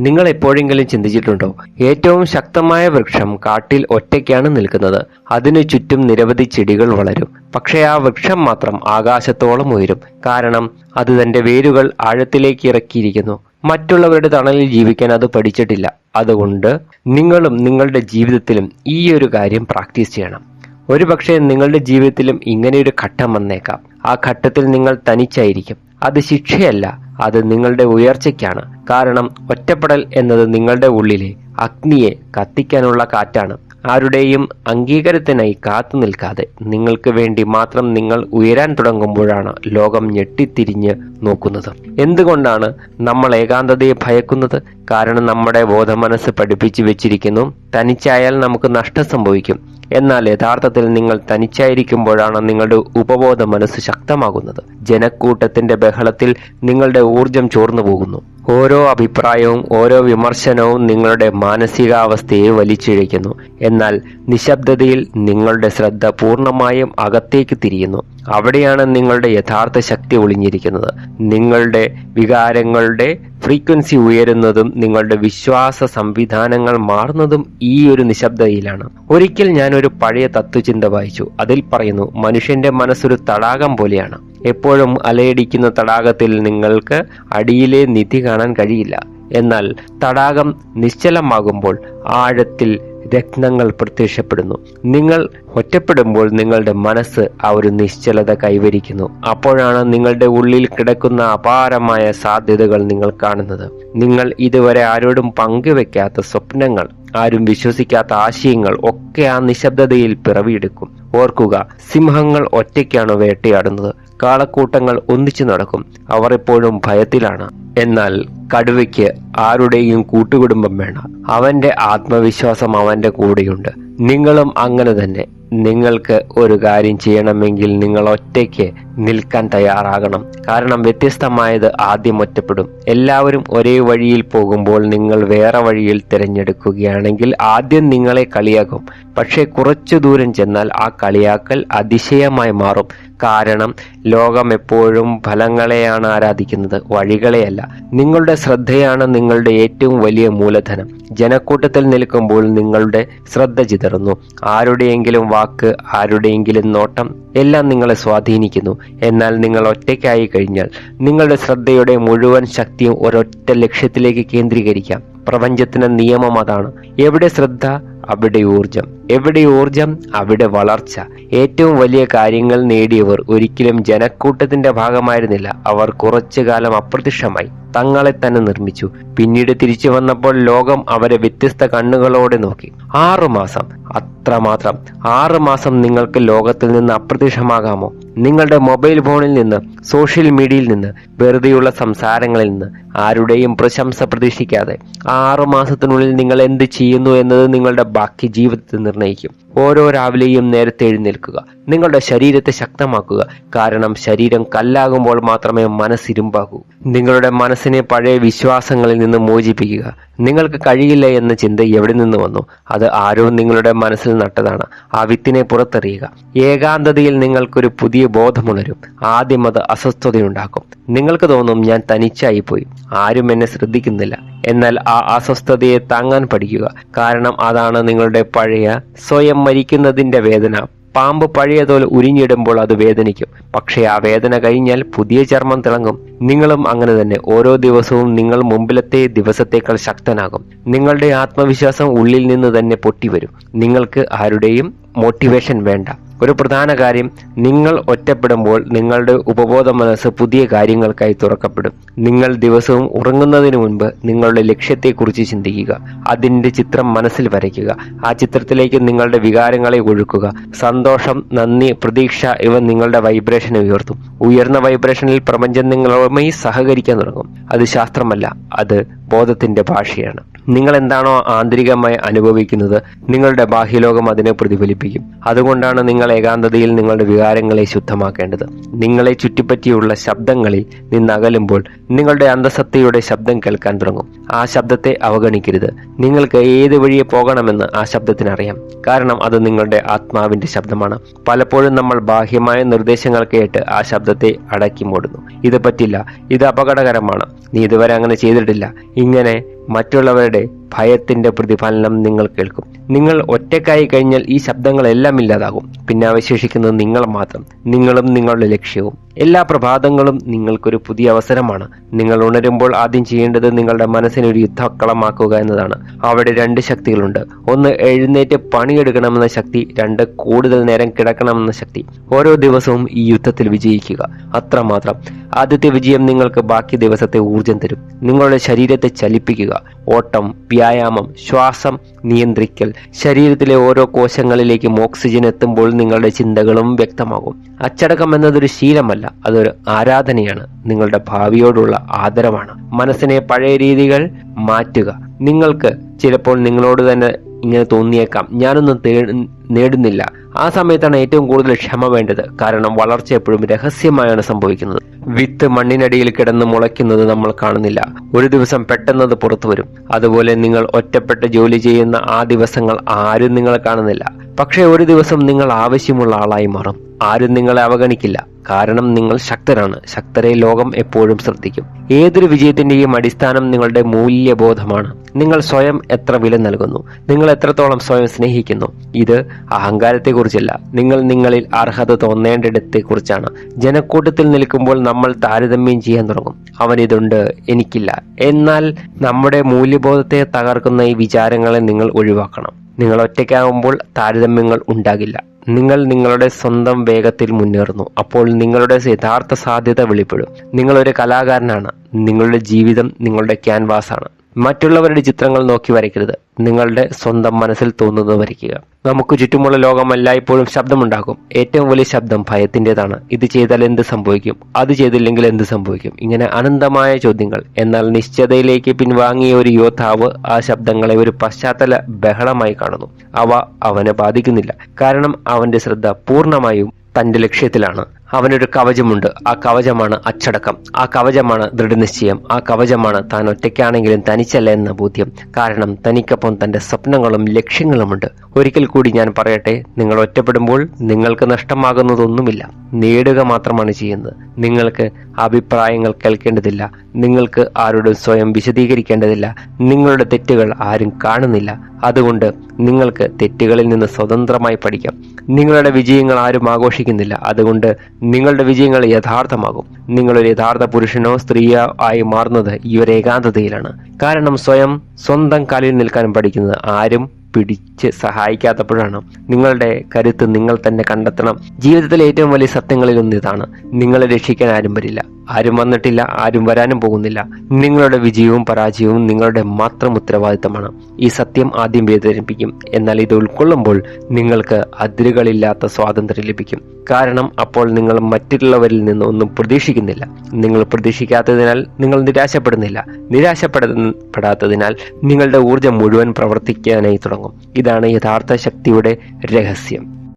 നിങ്ങൾ എപ്പോഴെങ്കിലും ചിന്തിച്ചിട്ടുണ്ടോ? ഏറ്റവും ശക്തമായ വൃക്ഷം കാട്ടിൽ ഒറ്റയ്ക്കാണ് നിൽക്കുന്നത്. അതിനു ചുറ്റും നിരവധി ചെടികൾ വളരും. പക്ഷേ ആ വൃക്ഷം മാത്രം ആകാശത്തോളം ഉയരും. കാരണം അത് തന്റെ വേരുകൾ ആഴത്തിലേക്ക് ഇറക്കിയിരിക്കുന്നു. മറ്റുള്ളവരുടെ തണലിൽ ജീവിക്കാൻ അത് പഠിച്ചിട്ടില്ല. അതുകൊണ്ട് നിങ്ങളും നിങ്ങളുടെ ജീവിതത്തിലും ഈ ഒരു കാര്യം പ്രാക്ടീസ് ചെയ്യണം. ഒരുപക്ഷെ നിങ്ങളുടെ ജീവിതത്തിലും ഇങ്ങനെയൊരു ഘട്ടം വന്നേക്കാം. ആ ഘട്ടത്തിൽ നിങ്ങൾ തനിച്ചായിരിക്കും. അത് ശിക്ഷയല്ല, അത് നിങ്ങളുടെ ഉയർച്ചയ്ക്കാണ്. കാരണം ഒറ്റപ്പെടൽ എന്നത് നിങ്ങളുടെ ഉള്ളിലെ അഗ്നിയെ കത്തിക്കാനുള്ള കാറ്റാണ്. ആരുടെയും അംഗീകാരത്തിനായി കാത്തു നിൽക്കാതെ നിങ്ങൾക്ക് വേണ്ടി മാത്രം നിങ്ങൾ ഉയരാൻ തുടങ്ങുമ്പോഴാണ് ലോകം ഞെട്ടിത്തിരിഞ്ഞ് നോക്കുന്നത്. എന്തുകൊണ്ടാണ് നമ്മൾ ഏകാന്തതയെ ഭയക്കുന്നത്? കാരണം നമ്മുടെ ബോധമനസ്സ് പഠിപ്പിച്ചു വെച്ചിരിക്കുന്നു, തനിച്ചായാൽ നമുക്ക് നഷ്ടം സംഭവിക്കും. എന്നാൽ യഥാർത്ഥത്തിൽ നിങ്ങൾ തനിച്ചായിരിക്കുമ്പോഴാണ് നിങ്ങളുടെ ഉപബോധ മനസ്സ് ശക്തമാകുന്നത്. ജനക്കൂട്ടത്തിന്റെ ബഹളത്തിൽ നിങ്ങളുടെ ഊർജം ചോർന്നു പോകുന്നു. ഓരോ അഭിപ്രായവും ഓരോ വിമർശനവും നിങ്ങളുടെ മാനസികാവസ്ഥയെ വലിച്ചിഴയ്ക്കുന്നു. എന്നാൽ നിശബ്ദതയിൽ നിങ്ങളുടെ ശ്രദ്ധ പൂർണ്ണമായും അകത്തേക്ക് തിരിയുന്നു. അവിടെയാണ് നിങ്ങളുടെ യഥാർത്ഥ ശക്തി ഒളിഞ്ഞിരിക്കുന്നത്. നിങ്ങളുടെ വികാരങ്ങളുടെ ഫ്രീക്വൻസി ഉയരുന്നതും നിങ്ങളുടെ വിശ്വാസ സംവിധാനങ്ങൾ മാറുന്നതും ഈ ഒരു നിശബ്ദതയിലാണ്. ഒരിക്കൽ ഞാൻ ഒരു പഴയ തത്വചിന്ത വായിച്ചു. അതിൽ പറയുന്നു, മനുഷ്യന്റെ മനസ്സൊരു തടാകം പോലെയാണ്. എപ്പോഴും അലയടിക്കുന്ന തടാകത്തിൽ നിങ്ങൾക്ക് അടിയിലെ നിധി കാണാൻ കഴിയില്ല. എന്നാൽ തടാകം നിശ്ചലമാകുമ്പോൾ ആഴത്തിൽ രത്നങ്ങൾ പ്രത്യക്ഷപ്പെടുന്നു. നിങ്ങൾ ഒറ്റപ്പെടുമ്പോൾ നിങ്ങളുടെ മനസ്സ് ആ ഒരു നിശ്ചലത കൈവരിക്കുന്നു. അപ്പോഴാണ് നിങ്ങളുടെ ഉള്ളിൽ കിടക്കുന്ന അപാരമായ സാധ്യതകൾ നിങ്ങൾ കാണുന്നത്. നിങ്ങൾ ഇതുവരെ ആരോടും പങ്കുവെക്കാത്ത സ്വപ്നങ്ങൾ, ആരും വിശ്വസിക്കാത്ത ആശയങ്ങൾ ഒക്കെ ആ നിശബ്ദതയിൽ പിറവിയെടുക്കും. ഓർക്കുക, സിംഹങ്ങൾ ഒറ്റയ്ക്കാണ് വേട്ടയാടുന്നത്. കാളക്കൂട്ടങ്ങൾ ഒന്നിച്ചു നടക്കും. അവർ എപ്പോഴും ഭയത്തിലാണ്. എന്നാൽ കടുവയ്ക്ക് ആരുടെയും കൂട്ടുകുടുംബം വേണ്ട. അവന്റെ ആത്മവിശ്വാസം അവന്റെ കൂടെയുണ്ട്. നിങ്ങളും അങ്ങനെ തന്നെ. നിങ്ങൾക്ക് ഒരു കാര്യം ചെയ്യണമെങ്കിൽ നിങ്ങൾ ഒറ്റയ്ക്ക് നിൽക്കാൻ തയ്യാറാകണം. കാരണം വ്യത്യസ്തമായത് ആദ്യം ഒറ്റപ്പെടും. എല്ലാവരും ഒരേ വഴിയിൽ പോകുമ്പോൾ നിങ്ങൾ വേറെ വഴിയിൽ തിരഞ്ഞെടുക്കുകയാണെങ്കിൽ ആദ്യം നിങ്ങളെ കളിയാക്കും. പക്ഷെ കുറച്ചു ദൂരം ചെന്നാൽ ആ കളിയാക്കൽ അതിശയമായി മാറും. കാരണം ലോകം എപ്പോഴും ഫലങ്ങളെയാണ് ആരാധിക്കുന്നത്, വഴികളെയല്ല. നിങ്ങളുടെ ശ്രദ്ധയാണ് നിങ്ങളുടെ ഏറ്റവും വലിയ മൂലധനം. ജനക്കൂട്ടത്തിൽ നിൽക്കുമ്പോൾ നിങ്ങളുടെ ശ്രദ്ധ ചിതറുന്നു. ആരുടെയെങ്കിലും വാക്ക്, ആരുടെയെങ്കിലും നോട്ടം എല്ലാം നിങ്ങളെ സ്വാധീനിക്കുന്നു. എന്നാൽ നിങ്ങൾ ഒറ്റയ്ക്കായി കഴിഞ്ഞാൽ നിങ്ങളുടെ ശ്രദ്ധയുടെ മുഴുവൻ ശക്തിയും ഒരൊറ്റ ലക്ഷ്യത്തിലേക്ക് കേന്ദ്രീകരിക്കാം. പ്രപഞ്ചത്തിന്റെ നിയമം അതാണ്. എവിടെ ശ്രദ്ധ അവിടെ ഊർജം, എവിടെ ഊർജം അവിടെ വളർച്ച. ഏറ്റവും വലിയ കാര്യങ്ങൾ നേടിയവർ ഒരിക്കലും ജനക്കൂട്ടത്തിന്റെ ഭാഗമായിരുന്നില്ല. അവർ കുറച്ചു കാലം അപ്രത്യക്ഷമായി തങ്ങളെ തന്നെ നിർമ്മിച്ചു. പിന്നീട് തിരിച്ചു വന്നപ്പോൾ ലോകം അവരെ വ്യത്യസ്ത കണ്ണുകളോടെ നോക്കി. 6 മാസം, അത്രമാത്രം. 6 മാസം നിങ്ങൾക്ക് ലോകത്തിൽ നിന്ന് അപ്രത്യക്ഷമാകാമോ? നിങ്ങളുടെ മൊബൈൽ ഫോണിൽ നിന്ന്, സോഷ്യൽ മീഡിയയിൽ നിന്ന്, വെറുതെയുള്ള സംസാരങ്ങളിൽ നിന്ന്, ആരുടെയും പ്രശംസ പ്രതീക്ഷിക്കാതെ 6 മാസത്തിനുള്ളിൽ നിങ്ങൾ എന്ത് ചെയ്യുന്നു എന്നത് നിങ്ങളുടെ ബാക്കി ജീവിതത്തെ നിർണ്ണയിക്കും. ഓരോ രാവിലെയും നേരത്തെ എഴുന്നേൽക്കുക. നിങ്ങളുടെ ശരീരത്തെ ശക്തമാക്കുക. കാരണം ശരീരം കല്ലാകുമ്പോൾ മാത്രമേ മനസ്സിരുമ്പാകൂ. നിങ്ങളുടെ മനസ്സിനെ പഴയ വിശ്വാസങ്ങളിൽ നിന്ന് മോചിപ്പിക്കുക. നിങ്ങൾക്ക് കഴിയില്ല എന്ന ചിന്ത എവിടെ നിന്ന് വന്നു? അത് ആരോ നിങ്ങളുടെ മനസ്സിൽ നട്ടതാണ്. ആ വിത്തിനെ പുറത്തെറിയുക. ഏകാന്തതയിൽ നിങ്ങൾക്കൊരു പുതിയ ബോധമുണരും. ആദ്യം അത് അസ്വസ്ഥതയുണ്ടാക്കും. നിങ്ങൾക്ക് തോന്നും, ഞാൻ തനിച്ചായിപ്പോയി, ആരും എന്നെ ശ്രദ്ധിക്കുന്നില്ല. എന്നാൽ ആ അസ്വസ്ഥതയെ താങ്ങാൻ പഠിക്കുക. കാരണം അതാണ് നിങ്ങളുടെ പഴയ സ്വയം മരിക്കുന്നതിന്റെ വേദന. പാമ്പ് പഴയ തോൽ ഉരിഞ്ഞിടുമ്പോൾ അത് വേദനിക്കും. പക്ഷേ ആ വേദന കഴിഞ്ഞാൽ പുതിയ ചർമ്മം തിളങ്ങും. നിങ്ങളും അങ്ങനെ തന്നെ. ഓരോ ദിവസവും നിങ്ങൾ മുമ്പിലത്തെ ദിവസത്തേക്കാൾ ശക്തനാകും. നിങ്ങളുടെ ആത്മവിശ്വാസം ഉള്ളിൽ നിന്ന് തന്നെ പൊട്ടിവരും. നിങ്ങൾക്ക് ആരുടെയും മോട്ടിവേഷൻ വേണ്ട. ഒരു പ്രധാന കാര്യം, നിങ്ങൾ ഒറ്റപ്പെടുമ്പോൾ നിങ്ങളുടെ ഉപബോധ മനസ്സ് പുതിയ കാര്യങ്ങൾക്കായി തുറക്കപ്പെടും. നിങ്ങൾ ദിവസവും ഉറങ്ങുന്നതിന് മുൻപ് നിങ്ങളുടെ ലക്ഷ്യത്തെക്കുറിച്ച് ചിന്തിക്കുക. അതിന്റെ ചിത്രം മനസ്സിൽ വരയ്ക്കുക. ആ ചിത്രത്തിലേക്ക് നിങ്ങളുടെ വികാരങ്ങളെ ഒഴുക്കുക. സന്തോഷം, നന്ദി, പ്രതീക്ഷ ഇവ നിങ്ങളുടെ വൈബ്രേഷനെ ഉയർത്തും. ഉയർന്ന വൈബ്രേഷനിൽ പ്രപഞ്ചം നിങ്ങളുമായി സഹകരിക്കാൻ തുടങ്ങും. അത് ശാസ്ത്രമല്ല, അത് ബോധത്തിന്റെ ഭാഷയാണ്. നിങ്ങൾ എന്താണോ ആന്തരികമായി അനുഭവിക്കുന്നത്, നിങ്ങളുടെ ബാഹ്യലോകം അതിനെ പ്രതിഫലിപ്പിക്കും. അതുകൊണ്ടാണ് നിങ്ങൾ ഏകാന്തതയിൽ നിങ്ങളുടെ വികാരങ്ങളെ ശുദ്ധമാക്കേണ്ടത്. നിങ്ങളെ ചുറ്റിപ്പറ്റിയുള്ള ശബ്ദങ്ങളിൽ നിന്നകലുമ്പോൾ നിങ്ങളുടെ അന്തസത്തയുടെ ശബ്ദം കേൾക്കാൻ തുടങ്ങും. ആ ശബ്ദത്തെ അവഗണിക്കരുത്. നിങ്ങൾക്ക് ഏത് വഴിയെ പോകണമെന്ന് ആ ശബ്ദത്തിനറിയാം. കാരണം അത് നിങ്ങളുടെ ആത്മാവിന്റെ ശബ്ദമാണ്. പലപ്പോഴും നമ്മൾ ബാഹ്യമായ നിർദ്ദേശങ്ങൾ കേട്ട് ആ ശബ്ദത്തെ അടക്കി മൂടുന്നു. ഇത് പറ്റില്ല, ഇത് അപകടകരമാണ്, നീ ഇതുവരെ അങ്ങനെ ചെയ്തിട്ടില്ല. ഇങ്ങനെ മറ്റുള്ളവരുടെ ഭയത്തിന്റെ പ്രതിഫലനം നിങ്ങൾ കേൾക്കും. നിങ്ങൾ ഒറ്റക്കായി കഴിഞ്ഞാൽ ഈ ശബ്ദങ്ങളെല്ലാം ഇല്ലാതാകും. പിന്നെ അവശേഷിക്കുന്നത് നിങ്ങൾ മാത്രം, നിങ്ങളും നിങ്ങളുടെ ലക്ഷ്യവും. എല്ലാ പ്രഭാതങ്ങളും നിങ്ങൾക്കൊരു പുതിയ അവസരമാണ്. നിങ്ങൾ ഉണരുമ്പോൾ ആദ്യം ചെയ്യേണ്ടത് നിങ്ങളുടെ മനസ്സിനെ ഒരു യുദ്ധക്കളമാക്കുക എന്നതാണ്. അവിടെ 2 ശക്തികളുണ്ട്. ഒന്ന് എഴുന്നേറ്റ് പണിയെടുക്കണമെന്ന ശക്തി, 2 കൂടുതൽ നേരം കിടക്കണമെന്ന ശക്തി. ഓരോ ദിവസവും ഈ യുദ്ധത്തിൽ വിജയിക്കുക, അത്രമാത്രം. ആദ്യത്തെ വിജയം നിങ്ങൾക്ക് ബാക്കി ദിവസത്തെ ഊർജം തരും. നിങ്ങളുടെ ശരീരത്തെ ചലിപ്പിക്കുക. ഓട്ടം, വ്യായാമം, ശ്വാസം നിയന്ത്രിക്കൽ. ശരീരത്തിലെ ഓരോ കോശങ്ങളിലേക്കും ഓക്സിജൻ എത്തുമ്പോൾ നിങ്ങളുടെ ചിന്തകളും വ്യക്തമാകും. അച്ചടക്കം എന്നതൊരു ശീലമല്ല, അതൊരു ആരാധനയാണ്. നിങ്ങളുടെ ഭാവിയോടുള്ള ആദരവാണ്. മനസ്സിനെ പഴയ രീതികൾ മാറ്റുക. നിങ്ങൾക്ക് ചിലപ്പോൾ നിങ്ങളോട് തന്നെ ഇങ്ങനെ തോന്നിയേക്കാം, ഞാനൊന്നും നേടുന്നില്ല. ആ സമയത്താണ് ഏറ്റവും കൂടുതൽ ക്ഷമ വേണ്ടത്. കാരണം വളർച്ച എപ്പോഴും രഹസ്യമായാണ് സംഭവിക്കുന്നത്. വിത്ത് മണ്ണിനടിയിൽ കിടന്ന് മുളയ്ക്കുന്നത് നമ്മൾ കാണുന്നില്ല. ഒരു ദിവസം പെട്ടെന്നത് പുറത്തു വരും. അതുപോലെ നിങ്ങൾ ഒറ്റപ്പെട്ട് ജോലി ചെയ്യുന്ന ആ ദിവസങ്ങൾ ആരും നിങ്ങളെ കാണുന്നില്ല. പക്ഷേ ഒരു ദിവസം നിങ്ങൾ ആവശ്യമുള്ള ആളായി മാറും. ആരും നിങ്ങളെ അവഗണിക്കില്ല. കാരണം നിങ്ങൾ ശക്തരാണ്. ശക്തരെ ലോകം എപ്പോഴും ശ്രദ്ധിക്കും. ഏതൊരു വിജയത്തിന്റെയും അടിസ്ഥാനം നിങ്ങളുടെ മൂല്യബോധമാണ്. നിങ്ങൾ സ്വയം എത്ര വില നൽകുന്നു, നിങ്ങൾ എത്രത്തോളം സ്വയം സ്നേഹിക്കുന്നു. ഇത് അഹങ്കാരത്തെക്കുറിച്ചല്ല, നിങ്ങൾ നിങ്ങളിൽ അർഹത തോന്നേണ്ടിടത്തെക്കുറിച്ചാണ്. ജനക്കൂട്ടത്തിൽ നിൽക്കുമ്പോൾ നമ്മൾ താരതമ്യം ചെയ്യാൻ തുടങ്ങും. അവനിതുണ്ട്, എനിക്കില്ല. എന്നാൽ നമ്മുടെ മൂല്യബോധത്തെ തകർക്കുന്ന ഈ വിചാരങ്ങളെ നിങ്ങൾ ഒഴിവാക്കണം. നിങ്ങൾ ഒറ്റയ്ക്കാകുമ്പോൾ താരതമ്യങ്ങൾ ഉണ്ടാകില്ല. നിങ്ങൾ നിങ്ങളുടെ സ്വന്തം വേഗത്തിൽ മുന്നേറുന്നു. അപ്പോൾ നിങ്ങളുടെ യഥാർത്ഥ സാധ്യത വെളിപ്പെടും. നിങ്ങളൊരു കലാകാരനാണ്. നിങ്ങളുടെ ജീവിതം നിങ്ങളുടെ ക്യാൻവാസാണ്. മറ്റുള്ളവരുടെ ചിത്രങ്ങൾ നോക്കി വരയ്ക്കരുത്. നിങ്ങളുടെ സ്വന്തം മനസ്സിൽ തോന്നുന്നത് വരയ്ക്കുക. നമുക്ക് ചുറ്റുമുള്ള ലോകം എല്ലായ്പ്പോഴും ശബ്ദമുണ്ടാക്കും. ഏറ്റവും വലിയ ശബ്ദം ഭയത്തിൻ്റെതാണ്. ഇത് ചെയ്താൽ എന്ത് സംഭവിക്കും, അത് ചെയ്തില്ലെങ്കിൽ എന്ത് സംഭവിക്കും, ഇങ്ങനെ അനന്തമായ ചോദ്യങ്ങൾ. എന്നാൽ നിശ്ചയതയിലേക്ക് പിൻവാങ്ങിയ ഒരു യോദ്ധാവ് ആ ശബ്ദങ്ങളെ ഒരു പശ്ചാത്തല ബഹളമായി കാണുന്നു. അവ അവനെ ബാധിക്കുന്നില്ല. കാരണം അവന്റെ ശ്രദ്ധ പൂർണ്ണമായും തന്റെ ലക്ഷ്യത്തിലാണ്. അവനൊരു കവചമുണ്ട്. ആ കവചമാണ് അച്ചടക്കം. ആ കവചമാണ് ദൃഢനിശ്ചയം. ആ കവചമാണ് താൻ ഒറ്റയ്ക്കാണെങ്കിലും തനിച്ചല്ല എന്ന ബോധ്യം. കാരണം തനിക്കൊപ്പം തന്റെ സ്വപ്നങ്ങളും ലക്ഷ്യങ്ങളുമുണ്ട്. ഒരിക്കൽ കൂടി ഞാൻ പറയട്ടെ, നിങ്ങൾ ഒറ്റപ്പെടുമ്പോൾ നിങ്ങൾക്ക് നഷ്ടമാകുന്നതൊന്നുമില്ല, നേടുക മാത്രമാണ് ചെയ്യുന്നത്. നിങ്ങൾക്ക് അഭിപ്രായങ്ങൾ കേൾക്കേണ്ടതില്ല. നിങ്ങൾക്ക് ആരോടും സ്വയം വിശദീകരിക്കേണ്ടതില്ല. നിങ്ങളുടെ തെറ്റുകൾ ആരും കാണുന്നില്ല. അതുകൊണ്ട് നിങ്ങൾക്ക് തെറ്റുകളിൽ നിന്ന് സ്വതന്ത്രമായി പഠിക്കാം. നിങ്ങളുടെ വിജയങ്ങൾ ആരും ആഘോഷിക്കുന്നില്ല. അതുകൊണ്ട് നിങ്ങളുടെ വിജയങ്ങൾ യഥാർത്ഥമാകും. നിങ്ങളൊരു യഥാർത്ഥ പുരുഷനോ സ്ത്രീയോ ആയി മാറുന്നത് ഈ ഒരു ഏകാന്തതയിലാണ്. കാരണം സ്വന്തം കാലിൽ നിൽക്കാൻ പഠിക്കുന്നത് ആരും പിടിച്ച് സഹായിക്കാത്തപ്പോഴാണ്. നിങ്ങളുടെ കരുത്ത് നിങ്ങൾ തന്നെ കണ്ടെത്തണം. ജീവിതത്തിലെ ഏറ്റവും വലിയ സത്യങ്ങളിൽ ഒന്നിതാണ്, നിങ്ങളെ രക്ഷിക്കാൻ ആരും വരില്ല, ആരും വന്നിട്ടില്ല, ആരും വരാനും പോകുന്നില്ല. നിങ്ങളുടെ വിജയവും പരാജയവും നിങ്ങളുടെ മാത്രം ഉത്തരവാദിത്തമാണ്. ഈ സത്യം ആദ്യം വേദനിപ്പിക്കും. എന്നാൽ ഇത് ഉൾക്കൊള്ളുമ്പോൾ നിങ്ങൾക്ക് അതിരുകളില്ലാത്ത സ്വാതന്ത്ര്യം ലഭിക്കും. കാരണം അപ്പോൾ നിങ്ങൾ മറ്റുള്ളവരിൽ നിന്ന് ഒന്നും പ്രതീക്ഷിക്കുന്നില്ല. നിങ്ങൾ പ്രതീക്ഷിക്കാത്തതിനാൽ നിങ്ങൾ നിരാശപ്പെടുന്നില്ല. നിരാശപ്പെടാത്തതിനാൽ നിങ്ങളുടെ ഊർജം മുഴുവൻ പ്രവർത്തിക്കാനായി തുടങ്ങും. ഇതാണ് യഥാർത്ഥ ശക്തിയുടെ രഹസ്യം.